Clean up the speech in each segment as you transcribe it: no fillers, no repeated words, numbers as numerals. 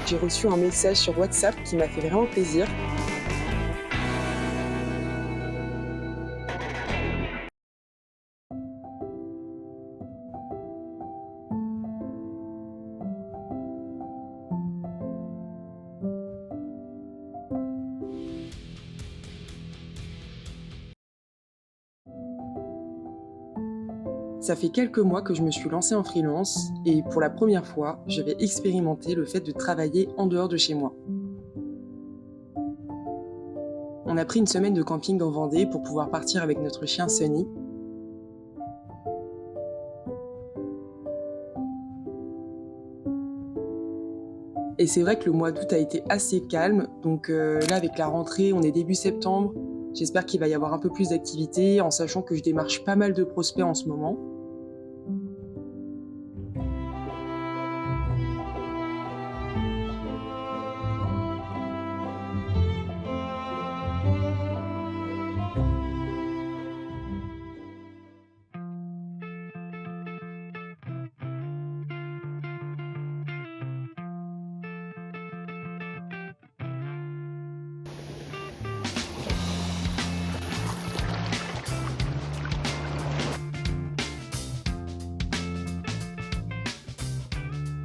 J'ai reçu un message sur WhatsApp qui m'a fait vraiment plaisir. Ça fait quelques mois que je me suis lancée en freelance et pour la première fois, je vais expérimenter le fait de travailler en dehors de chez moi. On a pris une semaine de camping en Vendée pour pouvoir partir avec notre chien Sunny. Et c'est vrai que le mois d'août a été assez calme, donc là avec la rentrée, on est début septembre. J'espère qu'il va y avoir un peu plus d'activité en sachant que je démarche pas mal de prospects en ce moment.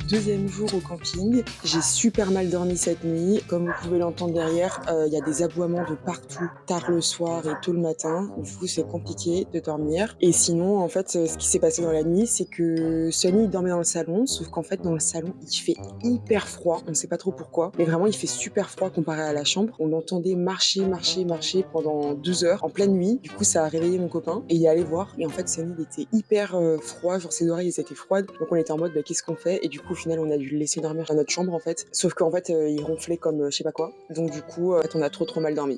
Deuxième jour au camping, j'ai super mal dormi cette nuit. Comme vous pouvez l'entendre derrière, y a des aboiements de partout, tard le soir et tôt le matin. Du coup, c'est compliqué de dormir. Et sinon, en fait, ce qui s'est passé dans la nuit, c'est que Sunny dormait dans le salon, sauf qu'en fait, dans le salon, il fait hyper froid. On ne sait pas trop pourquoi, mais vraiment, il fait super froid comparé à la chambre. On l'entendait marcher pendant 2 heures en pleine nuit. Du coup, ça a réveillé mon copain et il est allé voir. Et en fait, Sunny, il était hyper froid, genre ses oreilles étaient froides. Donc on était en mode, bah, qu'est-ce qu'on fait? Et du coup, au final, on a dû le laisser dormir dans notre chambre en fait. Sauf qu'en fait, il ronflait comme je sais pas quoi. Donc du coup, en fait, on a trop mal dormi.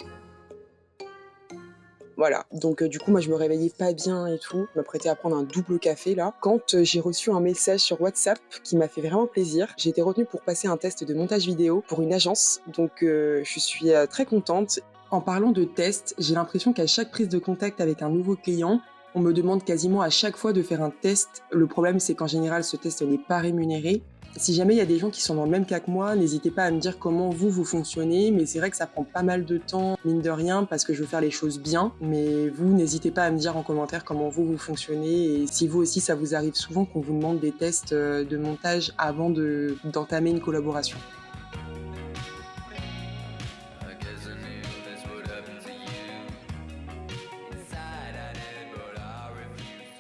Voilà, donc du coup, moi, je me réveillais pas bien et tout. Je m'apprêtais à prendre un double café là. Quand j'ai reçu un message sur WhatsApp qui m'a fait vraiment plaisir, j'ai été retenue pour passer un test de montage vidéo pour une agence. Donc je suis très contente. En parlant de test, j'ai l'impression qu'à chaque prise de contact avec un nouveau client, on me demande quasiment à chaque fois de faire un test. Le problème, c'est qu'en général, ce test n'est pas rémunéré. Si jamais il y a des gens qui sont dans le même cas que moi, n'hésitez pas à me dire comment vous fonctionnez, mais c'est vrai que ça prend pas mal de temps, mine de rien, parce que je veux faire les choses bien. Mais vous, n'hésitez pas à me dire en commentaire comment vous fonctionnez et si vous aussi ça vous arrive souvent qu'on vous demande des tests de montage avant d'entamer une collaboration.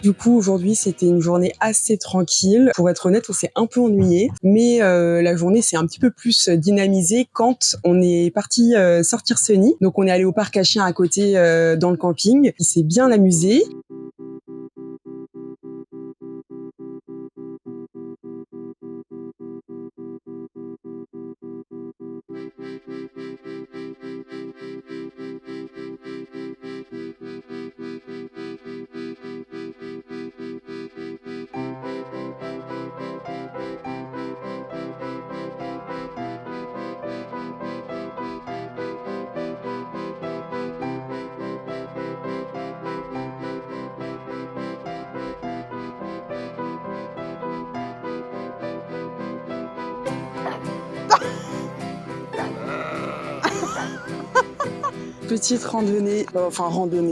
Du coup, aujourd'hui, c'était une journée assez tranquille. Pour être honnête, on s'est un peu ennuyé, mais la journée s'est un petit peu plus dynamisée quand on est parti sortir Sunny. Donc, on est allé au parc à chiens à côté dans le camping. Il s'est bien amusé. Petite randonnée,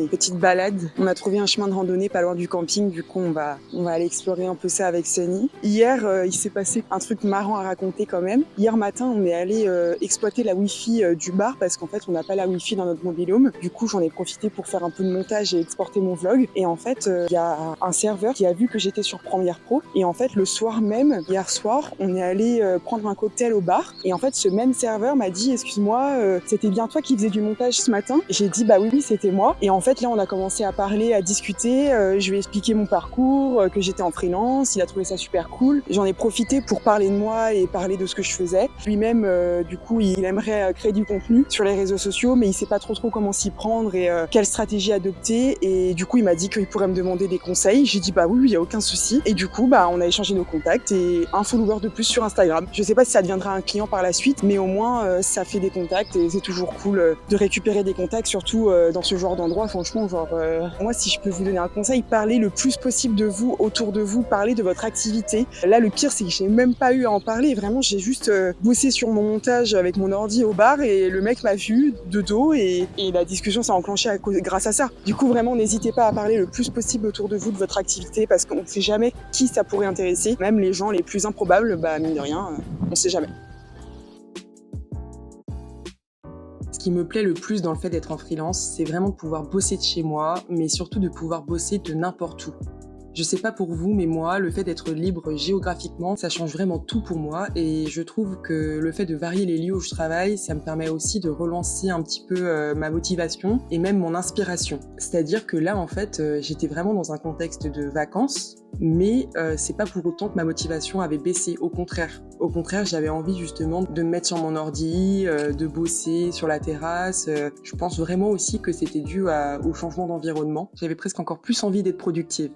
petite balade. On a trouvé un chemin de randonnée pas loin du camping, du coup on va aller explorer un peu ça avec Sunny. Hier, il s'est passé un truc marrant à raconter quand même. Hier matin, on est allé exploiter la Wi-Fi du bar parce qu'en fait on n'a pas la Wi-Fi dans notre mobil-home. Du coup j'en ai profité pour faire un peu de montage et exporter mon vlog. Et en fait, il y a un serveur qui a vu que j'étais sur Premiere Pro. Et en fait le soir même, hier soir, on est allé prendre un cocktail au bar. Et en fait ce même serveur m'a dit, excuse-moi, c'était bien toi qui faisais du montage ce matin? J'ai dit bah oui, c'était moi. Et en fait là on a commencé à parler, à discuter. Je lui ai expliqué mon parcours, que j'étais en freelance. Il a trouvé ça super cool. J'en ai profité pour parler de moi et parler de ce que je faisais. Lui-même du coup il aimerait créer du contenu sur les réseaux sociaux, mais il sait pas trop comment s'y prendre et quelle stratégie adopter. Et du coup il m'a dit qu'il pourrait me demander des conseils. J'ai dit bah oui, il y a aucun souci. Et du coup bah on a échangé nos contacts et un follower de plus sur Instagram. Je sais pas si ça deviendra un client par la suite, mais au moins ça fait des contacts et c'est toujours cool de récupérer des contacts contact, surtout dans ce genre d'endroit. Franchement, moi, si je peux vous donner un conseil, parlez le plus possible de vous, autour de vous, parlez de votre activité. Là, le pire, c'est que j'ai même pas eu à en parler. Vraiment, j'ai juste bossé sur mon montage avec mon ordi au bar et le mec m'a vu de dos et la discussion s'est enclenchée grâce à ça. Du coup, vraiment, n'hésitez pas à parler le plus possible autour de vous de votre activité parce qu'on ne sait jamais qui ça pourrait intéresser. Même les gens les plus improbables, mine de rien, on ne sait jamais. Ce qui me plaît le plus dans le fait d'être en freelance, c'est vraiment de pouvoir bosser de chez moi, mais surtout de pouvoir bosser de n'importe où. Je sais pas pour vous, mais moi, le fait d'être libre géographiquement, ça change vraiment tout pour moi et je trouve que le fait de varier les lieux où je travaille, ça me permet aussi de relancer un petit peu ma motivation et même mon inspiration. C'est-à-dire que là, en fait, j'étais vraiment dans un contexte de vacances, mais c'est pas pour autant que ma motivation avait baissé, au contraire. Au contraire, j'avais envie justement de me mettre sur mon ordi, de bosser sur la terrasse. Je pense vraiment aussi que c'était dû au changement d'environnement. J'avais presque encore plus envie d'être productive.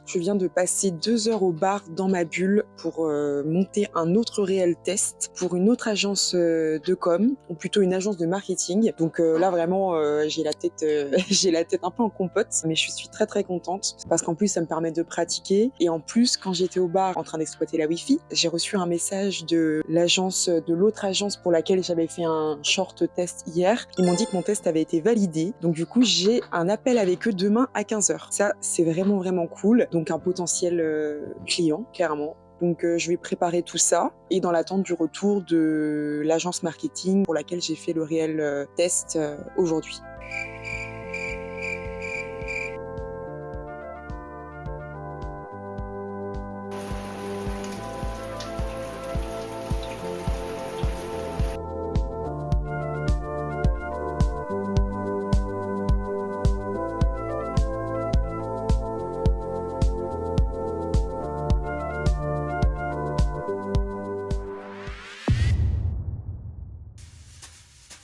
Je viens de passer 2 heures au bar dans ma bulle pour monter un autre réel test pour une autre agence de com, ou plutôt une agence de marketing. Donc là vraiment j'ai la tête un peu en compote, mais je suis très très contente parce qu'en plus ça me permet de pratiquer. Et en plus quand j'étais au bar en train d'exploiter la Wi-Fi, j'ai reçu un message de l'autre agence pour laquelle j'avais fait un short test hier. Ils m'ont dit que mon test avait été validé. Donc du coup j'ai un appel avec eux demain à 15h. Ça c'est vraiment vraiment cool. Donc un potentiel client, clairement. Donc je vais préparer tout ça et dans l'attente du retour de l'agence marketing pour laquelle j'ai fait le réel test aujourd'hui.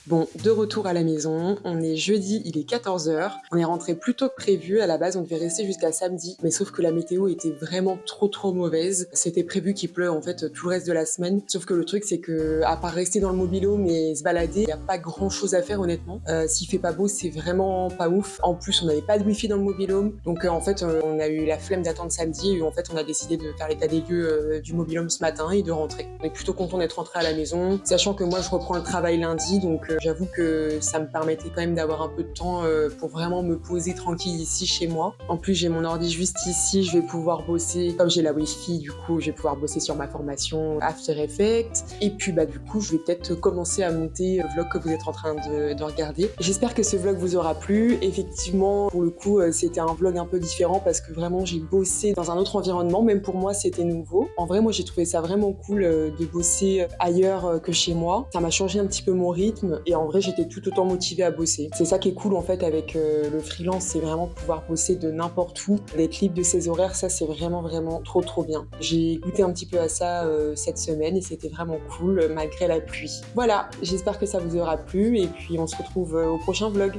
Bon, de retour à la maison, on est jeudi, il est 14h. On est rentré plus tôt que prévu, à la base on devait rester jusqu'à samedi, mais sauf que la météo était vraiment trop mauvaise. C'était prévu qu'il pleuve en fait tout le reste de la semaine, sauf que le truc c'est que à part rester dans le mobil-home et se balader, il n'y a pas grand chose à faire honnêtement. S'il fait pas beau, c'est vraiment pas ouf. En plus, on n'avait pas de wifi dans le mobil-home, donc en fait on a eu la flemme d'attendre samedi et en fait on a décidé de faire l'état des lieux du mobil-home ce matin et de rentrer. On est plutôt content d'être rentré à la maison, sachant que moi je reprends le travail lundi, donc j'avoue que ça me permettait quand même d'avoir un peu de temps pour vraiment me poser tranquille ici chez moi. En plus, j'ai mon ordi juste ici, je vais pouvoir bosser. Comme j'ai la Wi-Fi, du coup, je vais pouvoir bosser sur ma formation After Effects. Et puis, du coup, je vais peut-être commencer à monter le vlog que vous êtes en train de regarder. J'espère que ce vlog vous aura plu. Effectivement, pour le coup, c'était un vlog un peu différent parce que vraiment, j'ai bossé dans un autre environnement. Même pour moi, c'était nouveau. En vrai, moi, j'ai trouvé ça vraiment cool de bosser ailleurs que chez moi. Ça m'a changé un petit peu mon rythme et en vrai, j'étais tout autant motivée à bosser. C'est ça qui est cool en fait avec le freelance, c'est vraiment pouvoir bosser de n'importe où, d'être libre de ses horaires, ça c'est vraiment trop bien. J'ai goûté un petit peu à ça cette semaine et c'était vraiment cool malgré la pluie. Voilà, j'espère que ça vous aura plu et puis on se retrouve au prochain vlog.